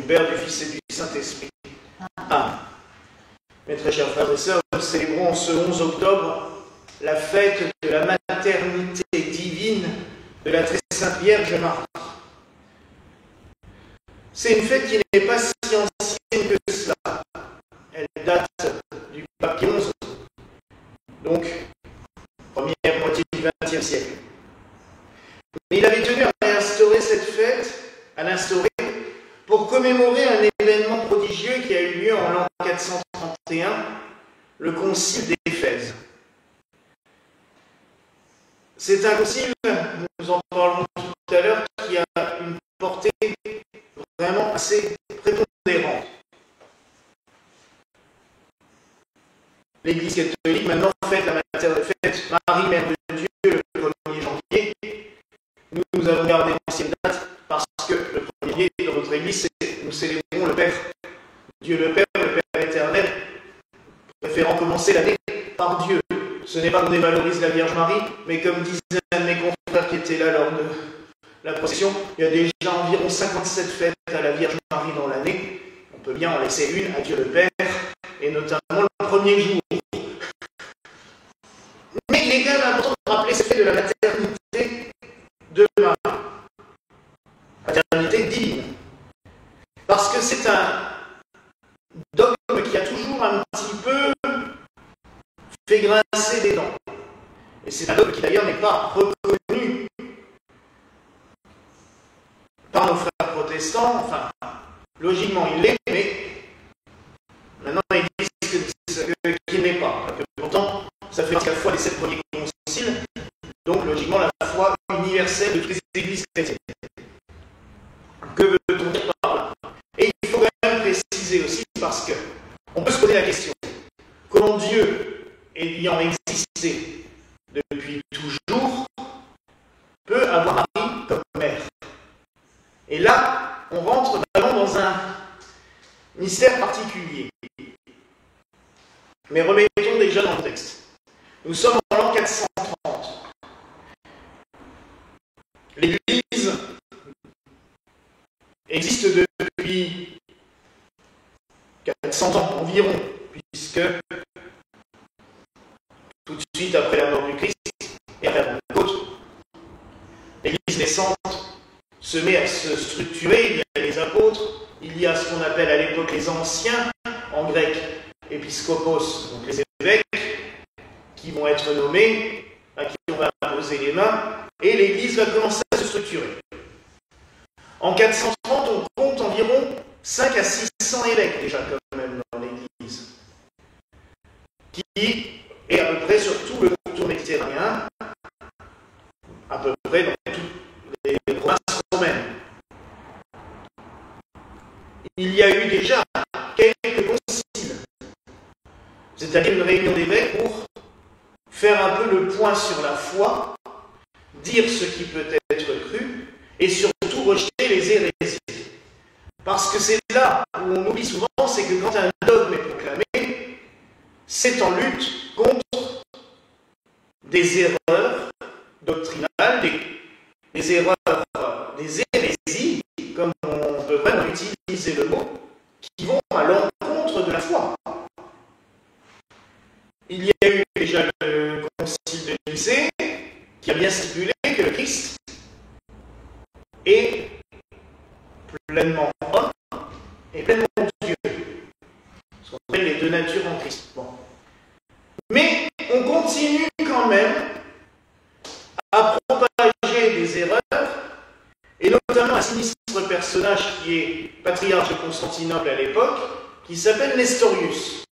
Père, du Fils et du Saint-Esprit. Amen. Mes très chers frères et sœurs, nous célébrons ce 11 octobre la fête de la maternité divine de la très sainte Vierge Marie. C'est une fête qui n'est pas si ancienne que cela. Elle date du pape Pie XI, donc première moitié du XXe siècle. Mais il avait tenu à instaurer cette fête, pour commémorer un événement prodigieux qui a eu lieu en l'an 431, le concile d'Éphèse. C'est un concile, nous en parlerons tout à l'heure, qui a une portée vraiment assez prépondérante. L'Église catholique maintenant fête Marie, Mère de Dieu, le 1er janvier. Nous avons gardé l'ancienne date parce que le 1er janvier dans notre Église, nous célébrons le Père, Dieu le Père éternel, préférant commencer l'année par Dieu. Ce n'est pas qu'on dévalorise la Vierge Marie, mais comme disaient un de mes confrères qui étaient là lors de la procession, il y a déjà environ 57 fêtes à la Vierge Marie dans l'année. On peut bien en laisser une à Dieu le Père, et notamment le premier jour. Mais il est quand même important de rappeler ce fait de la maternité de Marie. Maternité divine. Parce que c'est un dogme qui a toujours un petit peu fait grincer des dents. Et c'est un dogme qui d'ailleurs n'est pas reconnu par nos frères protestants. Enfin, logiquement il l'est, mais maintenant ils disent qu'il n'est pas. Que pourtant, ça fait partie à la fois des 7 premiers conciles, donc logiquement la foi universelle de toutes les églises chrétiennes. Que veut-on dire par là? Et il faut quand même préciser aussi, parce que on peut se poser la question, comment Dieu, ayant existé depuis toujours, peut avoir Marie comme mère? Et là, on rentre vraiment dans un mystère particulier. Mais remettons déjà dans le texte. Nous sommes en l'an 430. L'Église existe depuis 400 ans environ, puisque tout de suite après la mort du Christ et après la Pentecôte, l'Église naissante se met à se structurer. Il y a les apôtres, il y a ce qu'on appelle à l'époque les anciens, en grec épiscopos, donc les évêques, qui vont être nommés, à qui on va imposer les mains, et l'Église va commencer à se structurer. En 430, on compte environ 5 à 600 évêques déjà quand même dans l'Église, qui est à peu près sur tout le pourtour méditerranéen, à peu près dans toutes les provinces romaines. Il y a eu déjà quelques conciles, c'est-à-dire une réunion d'évêques pour faire un peu le point sur la foi, dire ce qui peut être cru, et surtout rejeter les hérésies. Parce que c'est là où on oublie souvent, c'est que quand un dogme est proclamé, c'est en lutte contre des erreurs doctrinales, des erreurs, des hérésies, comme on peut vraiment utiliser le mot, qui vont à l'encontre de la foi. Il y a eu déjà le concile de Nicée, qui a bien stipulé que le Christ est pleinement homme et pleinement Dieu. Ce qu'on appelle les deux natures en Christ. Bon. Mais on continue quand même à propager des erreurs, et notamment un sinistre personnage qui est patriarche de Constantinople à l'époque, qui s'appelle Nestorius.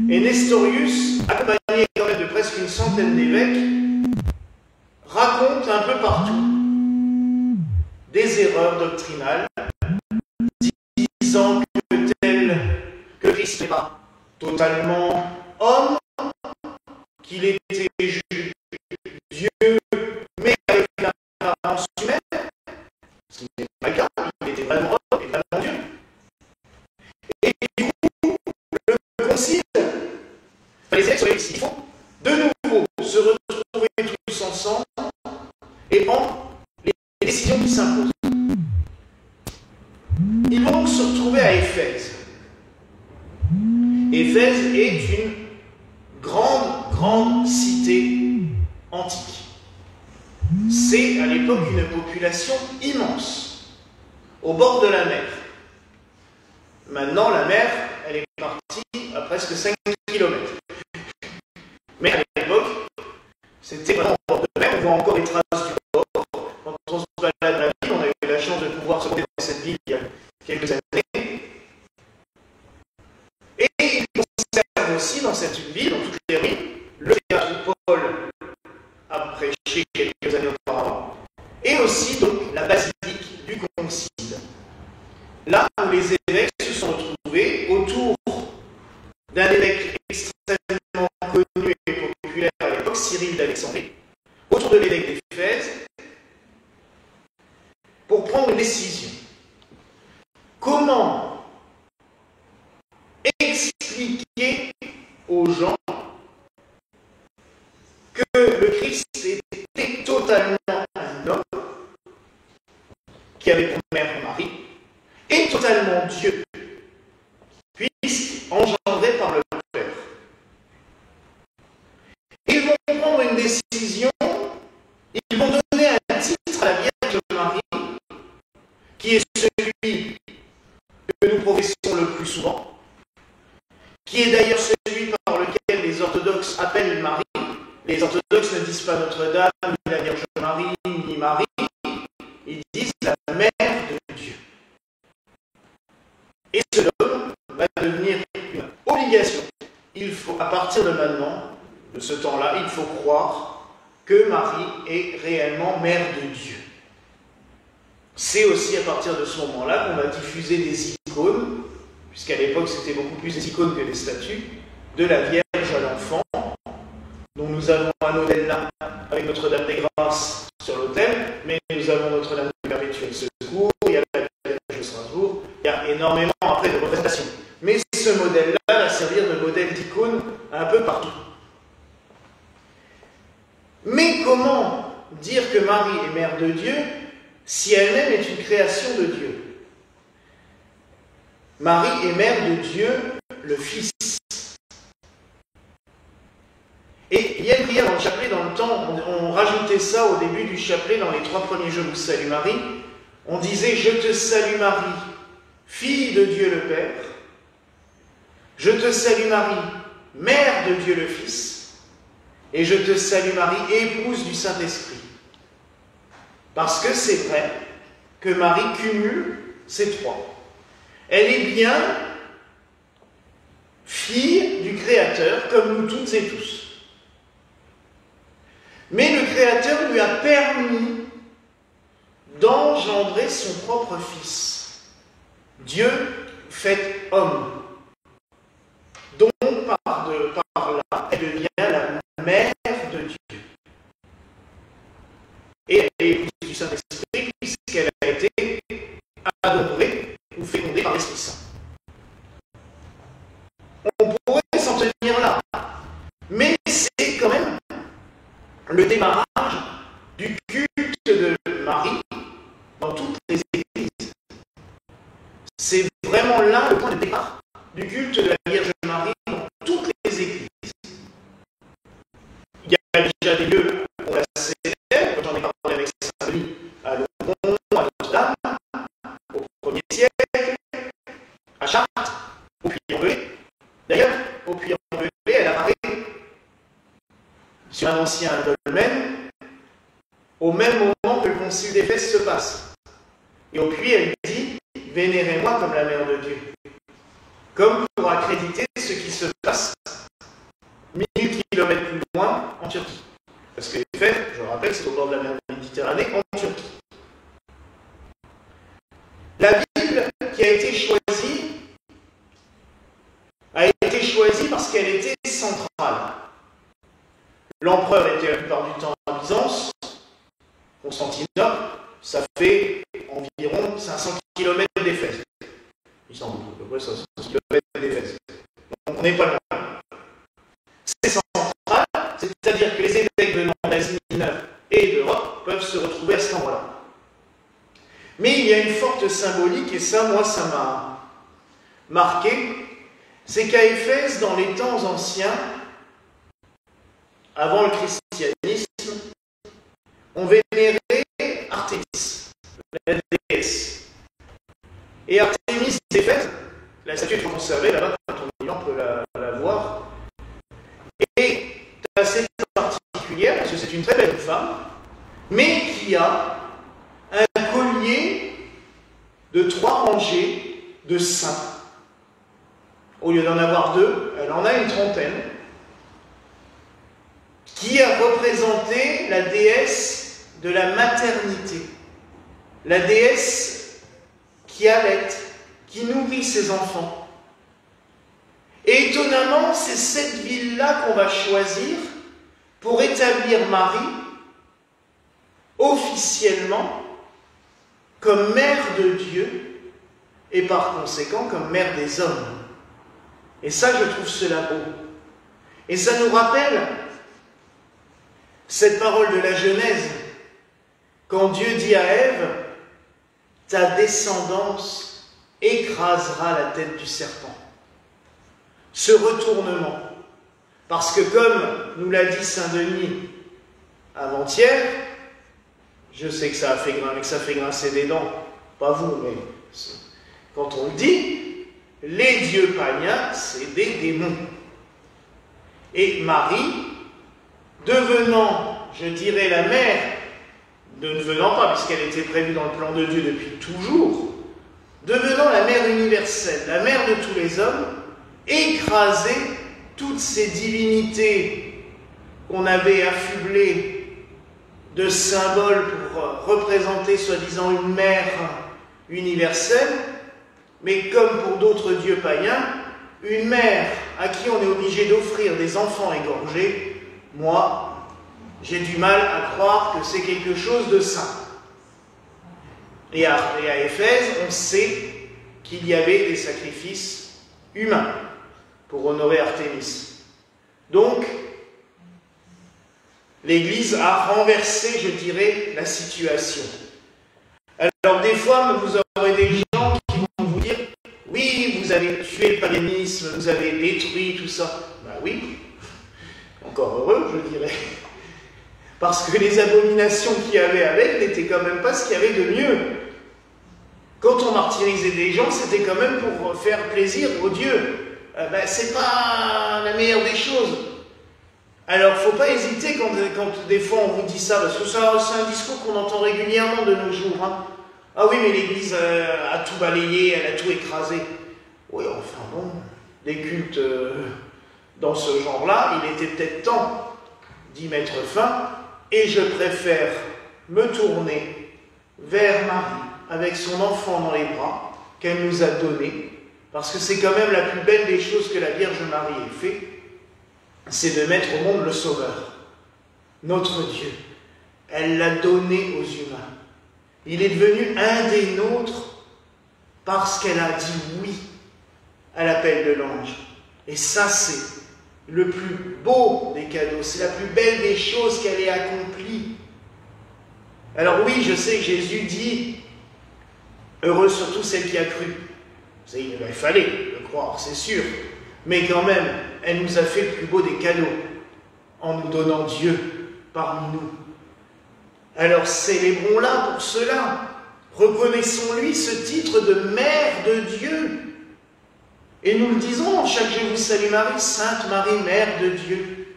Et Nestorius, accompagné quand même de presque une centaine d'évêques, raconte un peu partout des erreurs doctrinales, disant que Christ n'est pas totalement homme, qu'il était Dieu, mais avec une apparence humaine, ce qui n'est pas le cas, il était vraiment homme et vraiment Dieu. Et du coup, le concile, les évêques il faut de nouveau se retrouver tous ensemble et prendre les décisions qui s'imposent. Éphèse. Éphèse est une grande cité antique. C'est à l'époque une population immense, au bord de la mer. Maintenant, la mer, elle est partie à presque 5 km. Mais à l'époque, c'était vraiment au bord de la mer. On voit encore les traces du port. Quand on se balade dans la ville, on a eu la chance de pouvoir se promener dans cette ville il y a quelques années. Et il conserve aussi dans cette ville, dans toutes les rues, le théâtre où Paul a prêché quelques années auparavant, et aussi donc la basilique du Concile. Là où les évêques se sont retrouvés autour d'un évêque extrêmement connu et populaire à l'époque, Cyril d'Alexandrie, autour de l'évêque d'Éphèse, pour prendre une décision. Comment expliquer aux gens que le Christ était totalement un homme, qui avait pour mère Marie, et totalement Dieu, puisqu'engendré par le Père. Ils vont prendre une décision, ils vont donner un titre à la Vierge Marie, qui est celui que nous professons le plus souvent, qui est d'ailleurs celui par lequel les orthodoxes appellent Marie. Les orthodoxes ne disent pas Notre-Dame, ni la Vierge Marie, ni Marie, ils disent la Mère de Dieu. Et ce nom va devenir une obligation. Il faut, à partir de maintenant, de ce temps-là, il faut croire que Marie est réellement Mère de Dieu. C'est aussi à partir de ce moment-là qu'on va diffuser des icônes, puisqu'à l'époque c'était beaucoup plus des icônes que des statues, de la Vierge à l'enfant, dont nous avons un modèle là, avec Notre-Dame des Grâces sur l'autel, mais nous avons Notre-Dame du Perpétuel Secours, il y a la Vierge de Strasbourg, il y a énormément après de représentations. Mais ce modèle-là va servir de modèle d'icône un peu partout. Mais comment dire que Marie est Mère de Dieu si elle-même est une création de Dieu? Marie est Mère de Dieu, le Fils. Et il y a une prière dans le chapelet, dans le temps, on rajoutait ça au début du chapelet, dans les 3 premiers jours où Salut Marie. On disait « Je te salue Marie, fille de Dieu le Père. Je te salue Marie, Mère de Dieu le Fils. Et je te salue Marie, épouse du Saint-Esprit. » Parce que c'est vrai que Marie cumule ces 3. Elle est bien fille du Créateur, comme nous toutes et tous. Mais le Créateur lui a permis d'engendrer son propre Fils. Dieu fait homme. Donc, par là, elle devient la Mère de Dieu. Et elle est épouse du Saint-Esprit, puisqu'elle a été adorée ou fécondée par l'Esprit Saint. On pourrait s'en tenir là. Mais c'est quand même le démarrage du culte de Marie dans toutes les églises. C'est vraiment là le point de départ du culte de la Vierge Marie dans toutes les églises. Il y a déjà des lieux où on la célèbre, j'en ai parlé avec Saint-Denis, à Longchamp, à Notre-Dame, au 1er siècle, à Chartres, au Puy-en-Velay. D'ailleurs, au Puy-en-Velay, elle apparaît sur un ancien dolmen, au même moment que le concile d'Éphèse se passe. Et au puits, elle dit « Vénérez-moi comme la Mère de Dieu », comme pour accréditer ce qui se passe 1000 kilomètres plus loin en Turquie. Parce que Éphèse, je le rappelle, c'est au bord de la mer Méditerranée, en Turquie. La ville qui a été choisie parce qu'elle était centrale. L'empereur était la plupart du temps à Byzance, Constantinople, ça fait environ 500 km d'Éphèse. Istanbul, à peu près 500 km d'Éphèse. Donc on n'est pas loin. C'est central, c'est-à-dire que les évêques venant d'Asie mineure et d'Europe peuvent se retrouver à cet endroit-là. Mais il y a une forte symbolique, et ça, moi, ça marqué, c'est qu'à Éphèse, dans les temps anciens, avant le christianisme, on vénérait Artémis, la déesse. Et Artémis d'Éphèse, la statue est conservée là-bas, quand on y va, on peut la voir, est assez particulière, parce que c'est une très belle femme, mais qui a un collier de 3 rangées de seins. Au lieu d'en avoir 2, elle en a une trentaine, qui a représenté la déesse de la maternité, la déesse qui allait, qui nourrit ses enfants. Et étonnamment, c'est cette ville-là qu'on va choisir pour établir Marie officiellement comme mère de Dieu et par conséquent comme mère des hommes. Et ça, je trouve cela beau. Et ça nous rappelle cette parole de la Genèse, quand Dieu dit à Ève, « Ta descendance écrasera la tête du serpent. » Ce retournement, parce que comme nous l'a dit Saint Denis avant-hier, je sais que ça fait grincer des dents, pas vous, mais quand on le dit, les dieux païens, c'est des démons. Et Marie, devenant, je dirais, la mère, ne devenant pas, puisqu'elle était prévue dans le plan de Dieu depuis toujours, devenant la mère universelle, la mère de tous les hommes, écraser toutes ces divinités qu'on avait affublées de symboles pour représenter soi-disant une mère universelle, mais comme pour d'autres dieux païens, une mère à qui on est obligé d'offrir des enfants égorgés, moi, j'ai du mal à croire que c'est quelque chose de saint. Et à Éphèse, on sait qu'il y avait des sacrifices humains pour honorer Artémis. Donc, l'Église a renversé, je dirais, la situation. Alors, des fois, vous aurez des gens qui vont vous dire « Oui, vous avez tué le paganisme, vous avez détruit tout ça. » Ben oui, encore heureux, je dirais. Parce que les abominations qu'il y avait avec n'étaient quand même pas ce qu'il y avait de mieux. Quand on martyrisait des gens, c'était quand même pour faire plaisir aux dieux. C'est pas la meilleure des choses. Alors, il ne faut pas hésiter quand des fois on vous dit ça, parce que c'est un discours qu'on entend régulièrement de nos jours. Hein. Ah oui, mais l'Église a tout balayé, elle a tout écrasé. Oui, enfin bon, des cultes dans ce genre-là, il était peut-être temps d'y mettre fin, et je préfère me tourner vers Marie, avec son enfant dans les bras, qu'elle nous a donné, parce que c'est quand même la plus belle des choses que la Vierge Marie ait fait, c'est de mettre au monde le Sauveur, notre Dieu. Elle l'a donné aux humains. Il est devenu un des nôtres parce qu'elle a dit oui à l'appel de l'ange. Et ça, c'est le plus beau des cadeaux, c'est la plus belle des choses qu'elle ait accomplie. Alors oui, je sais que Jésus dit « Heureux surtout celle qui a cru ». Il fallait le croire, c'est sûr. Mais quand même, elle nous a fait le plus beau des cadeaux, en nous donnant Dieu parmi nous. Alors célébrons-la pour cela. Reconnaissons-lui ce titre de Mère de Dieu. Et nous le disons chaque Je vous salue Marie, Sainte Marie, Mère de Dieu.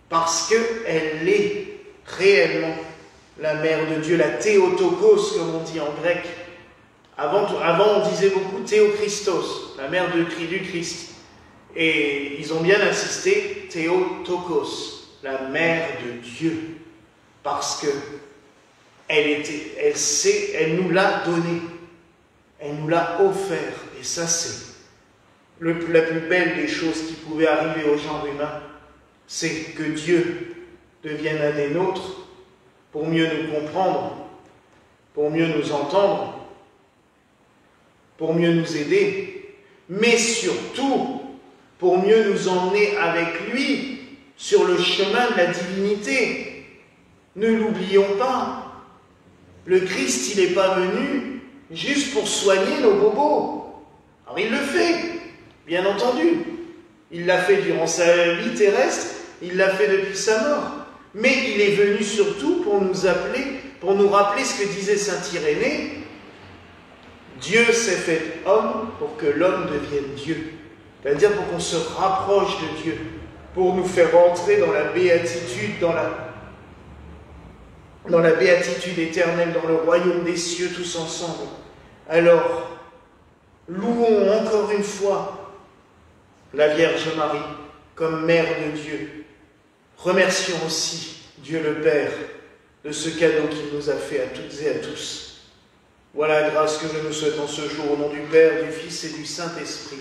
Parce qu'elle est réellement la Mère de Dieu, la Théotokos, comme on dit en grec. Avant, on disait beaucoup Théochristos, la mère du Christ. Et ils ont bien insisté, Théotokos, la mère de Dieu. Parce que elle nous l'a donné. Elle nous l'a offert. Et ça, c'est la plus belle des choses qui pouvaient arriver au genre humain. C'est que Dieu devienne un des nôtres pour mieux nous comprendre, pour mieux nous entendre, pour mieux nous aider, mais surtout pour mieux nous emmener avec lui sur le chemin de la divinité. Ne l'oublions pas. Le Christ, il n'est pas venu juste pour soigner nos bobos. Ah Alors il le fait, bien entendu. Il l'a fait durant sa vie terrestre, il l'a fait depuis sa mort. Mais il est venu surtout pour nous appeler, pour nous rappeler ce que disait saint Irénée. Dieu s'est fait homme pour que l'homme devienne Dieu. C'est-à-dire pour qu'on se rapproche de Dieu, pour nous faire entrer dans la béatitude, dans la béatitude éternelle, dans le royaume des cieux tous ensemble. Alors, louons encore une fois la Vierge Marie comme Mère de Dieu. Remercions aussi Dieu le Père de ce cadeau qu'il nous a fait à toutes et à tous. Voilà la grâce que je nous souhaite en ce jour au nom du Père, du Fils et du Saint-Esprit.